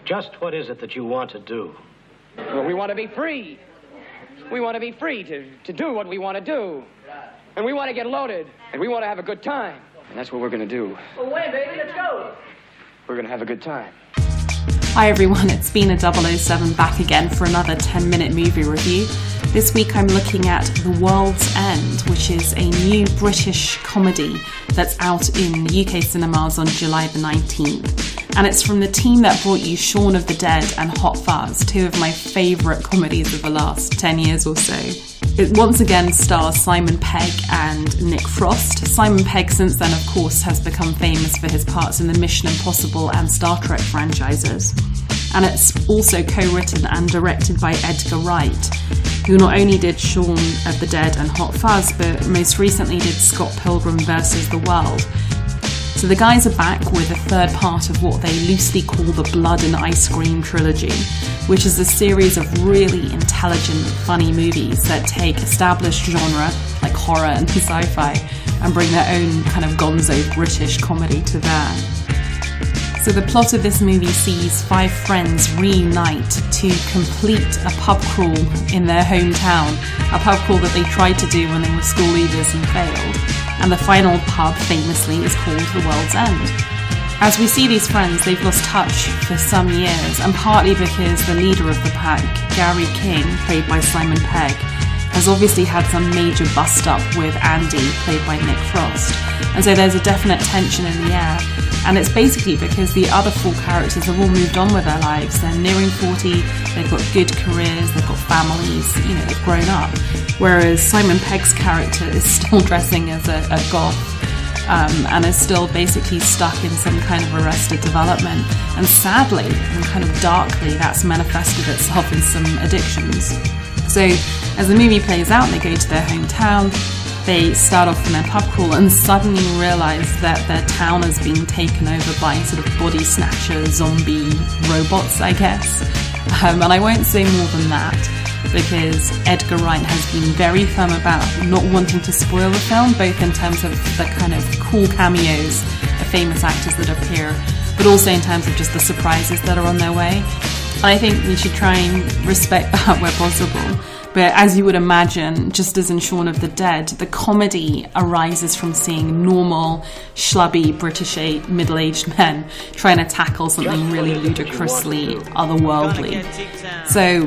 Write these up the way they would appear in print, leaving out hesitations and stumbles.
Just what is it that you want to do? Well, we want to be free. We want to be free to do what we want to do. And we want to get loaded. And we want to have a good time. And that's what we're going to do. Well, wait, baby, let's go. We're going to have a good time. Hi everyone, it's B007 back again for another 10-minute movie review. This week I'm looking at The World's End, which is a new British comedy that's out in UK cinemas on July the 19th. And it's from the team that brought you Shaun of the Dead and Hot Fuzz, two of my favourite comedies of the last 10 years or so. It once again stars Simon Pegg and Nick Frost. Simon Pegg since then, of course, has become famous for his parts in the Mission Impossible and Star Trek franchises. And it's also co-written and directed by Edgar Wright, who not only did Shaun of the Dead and Hot Fuzz, but most recently did Scott Pilgrim vs. the World. So the guys are back with a third part of what they loosely call the Blood and Ice Cream trilogy, which is a series of really intelligent, funny movies that take established genre, like horror and sci-fi, and bring their own kind of gonzo British comedy to bear. So the plot of this movie sees five friends reunite to complete a pub crawl in their hometown, a pub crawl that they tried to do when they were school leavers and failed. And the final pub, famously, is called The World's End. As we see these friends, they've lost touch for some years, and partly because the leader of the pack, Gary King, played by Simon Pegg, has obviously had some major bust-up with Andy, played by Nick Frost. And so there's a definite tension in the air. And it's basically because the other four characters have all moved on with their lives. They're nearing 40, they've got good careers, they've got families, they've grown up. Whereas Simon Pegg's character is still dressing as a goth and is still basically stuck in some kind of arrested development. And sadly, and kind of darkly, that's manifested itself in some addictions. So as the movie plays out, they go to their hometown, they start off in their pub crawl and suddenly realise that their town has been taken over by sort of body snatcher zombie robots, I guess. And I won't say more than that, because Edgar Wright has been very firm about not wanting to spoil the film, both in terms of the kind of cool cameos of famous actors that appear, but also in terms of just the surprises that are on their way. I think we should try and respect that where possible. But as you would imagine, just as in Shaun of the Dead, the comedy arises from seeing normal, schlubby, British middle-aged men trying to tackle something really ludicrously otherworldly. So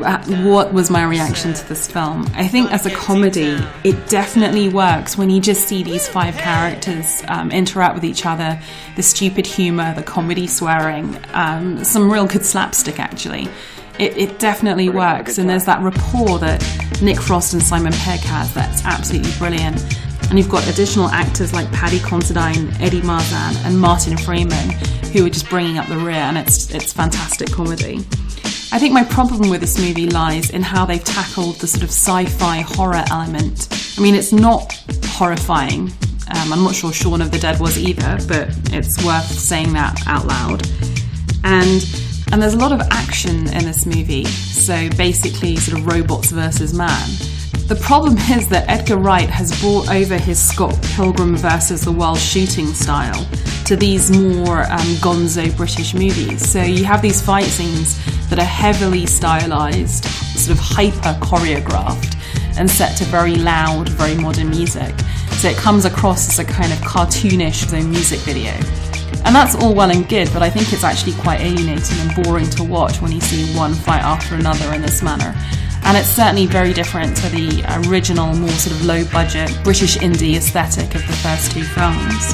what was my reaction to this film? I think as a comedy, it definitely works when you just see these five characters interact with each other, the stupid humour, the comedy swearing, some real good slapstick actually. It definitely works, and there's that rapport that Nick Frost and Simon Pegg has that's absolutely brilliant. And you've got additional actors like Paddy Considine, Eddie Marsan and Martin Freeman who are just bringing up the rear, and it's fantastic comedy. I think my problem with this movie lies in how they've tackled the sort of sci-fi horror element. I mean, it's not horrifying. I'm not sure Shaun of the Dead was either, but it's worth saying that out loud. And there's a lot of action in this movie, so basically sort of robots versus man. The problem is that Edgar Wright has brought over his Scott Pilgrim vs. the World shooting style to these more gonzo British movies. So you have these fight scenes that are heavily stylized, sort of hyper choreographed, and set to very loud, very modern music. So it comes across as a kind of cartoonish music video. And that's all well and good, but I think it's actually quite alienating and boring to watch when you see one fight after another in this manner. And it's certainly very different to the original, more sort of low-budget British indie aesthetic of the first two films.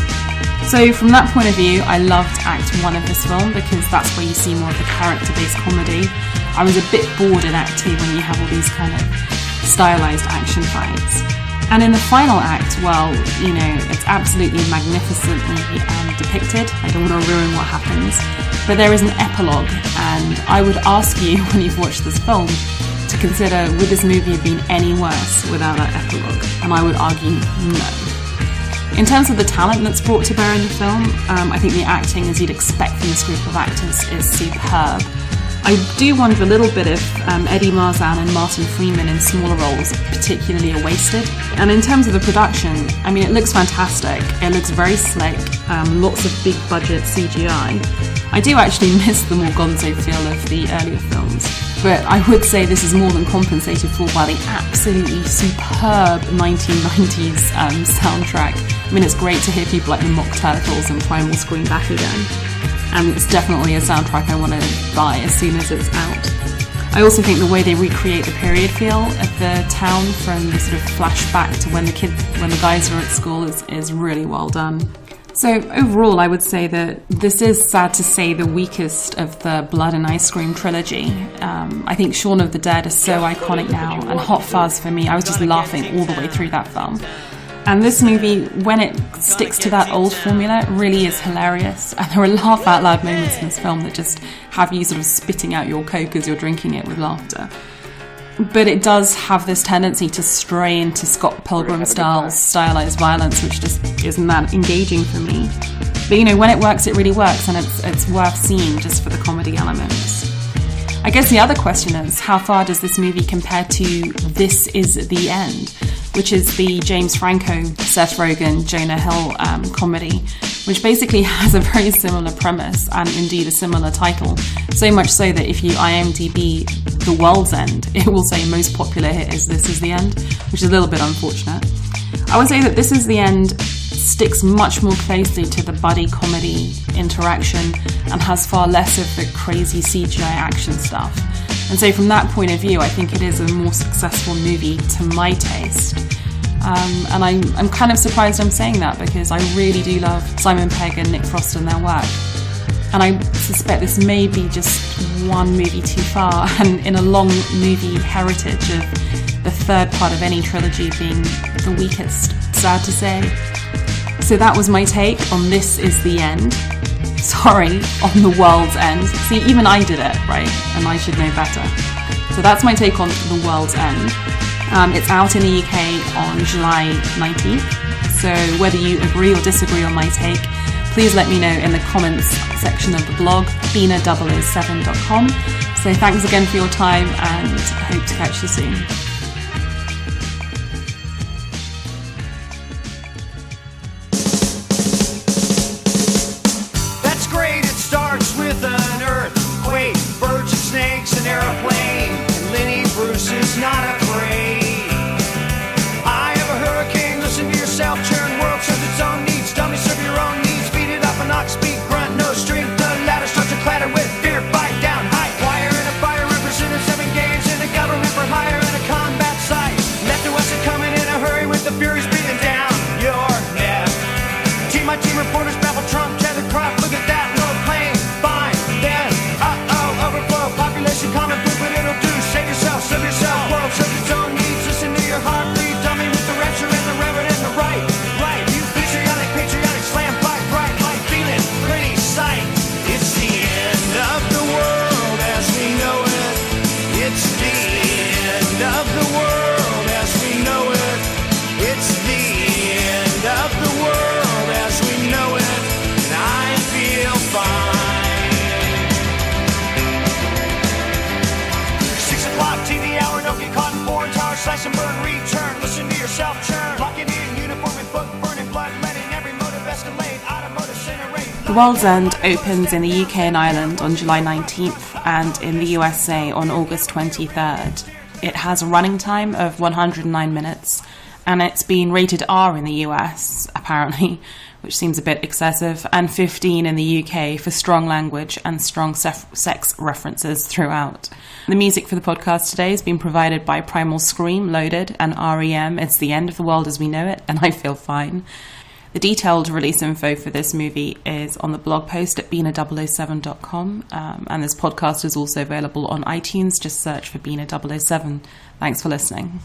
So from that point of view, I loved Act 1 of this film because that's where you see more of the character-based comedy. I was a bit bored in Act 2 when you have all these kind of stylized action fights. And in the final act, well, it's absolutely magnificently depicted. I don't want to ruin what happens. But there is an epilogue, and I would ask you, when you've watched this film, to consider, would this movie have been any worse without that epilogue? And I would argue no. In terms of the talent that's brought to bear in the film, I think the acting, as you'd expect from this group of actors, is superb. I do wonder a little bit if Eddie Marzan and Martin Freeman in smaller roles particularly are wasted. And in terms of the production, I mean, it looks fantastic. It looks very slick, lots of big budget CGI. I do actually miss the more gonzo feel of the earlier films, but I would say this is more than compensated for by the absolutely superb 1990s soundtrack. I mean, it's great to hear people like the Mock Turtles and Primal Scream back again. And it's definitely a soundtrack I want to buy as soon as it's out. I also think the way they recreate the period feel of the town from the sort of flashback to when the guys are at school is really well done. So overall, I would say that this is, sad to say, the weakest of the Blood and Ice Cream trilogy. I think Shaun of the Dead is so iconic now, and Hot Fuzz, for me, I was just laughing all the way through that film. And this movie, when it sticks to that old formula, really is hilarious. And there are laugh-out-loud moments in this film that just have you sort of spitting out your Coke as you're drinking it with laughter. But it does have this tendency to stray into Scott Pilgrim-style stylized violence, which just isn't that engaging for me. But, you know, when it works, it really works, and it's worth seeing just for the comedy elements. I guess the other question is, how far does this movie compare to This Is the End, which is the James Franco, Seth Rogen, Jonah Hill comedy, which basically has a very similar premise and indeed a similar title. So much so that if you IMDb The World's End, it will say most popular hit is This Is the End, which is a little bit unfortunate. I would say that This Is the End sticks much more closely to the buddy comedy interaction and has far less of the crazy CGI action stuff. And so from that point of view, I think it is a more successful movie to my taste. And I'm kind of surprised I'm saying that, because I really do love Simon Pegg and Nick Frost and their work. And I suspect this may be just one movie too far, and in a long movie heritage of the third part of any trilogy being the weakest, sad to say. So that was my take on This Is the End. Sorry, on The World's End. See, even I did it, right? And I should know better. So that's my take on The World's End. It's out in the UK on July 19th. So whether you agree or disagree on my take, please let me know in the comments section of the blog, B007.com. So thanks again for your time, and hope to catch you soon. Is not afraid. I have a hurricane, listen to yourself, churn, world serves its own needs, dummy serve your own needs, beat it up an ox, speak, grunt, no strength, the ladder starts to clatter with fear, fight down, high wire in a fire, representing 7 games in a government for hire in a combat site, left to west and coming in a hurry with the furies breathing down your neck. Team by team reporters babble Trump, tether crop, look at that, no plane, fine, then, overflow, population common food, but it'll do, save yourself, serve yourself, world serves its own needs, listen to your heart bleed, dummy with the rapture and the reverend and the right, you patriotic, slam, fight, bright, light, feeling, pretty sight, it's the end of the world as we know it, it's the end of the world as we know it, it's the end of the world as we know it, and I feel fine. TV hour, don't get caught in foreign tower, slice and burn, return, listen to yourself churn, lock it in, uniform and book, burning blood, letting every motive escalate, automotive incinerate. The World's End opens in the UK and Ireland on July 19th and in the USA on August 23rd. It has a running time of 109 minutes, and it's been rated R in the US, apparently, which seems a bit excessive, and 15 in the UK for strong language and strong sex references throughout. The music for the podcast today has been provided by Primal Scream, Loaded, and REM. It's the end of the world as we know it, and I feel fine. The detailed release info for this movie is on the blog post at B007.com, and this podcast is also available on iTunes. Just search for B007. Thanks for listening.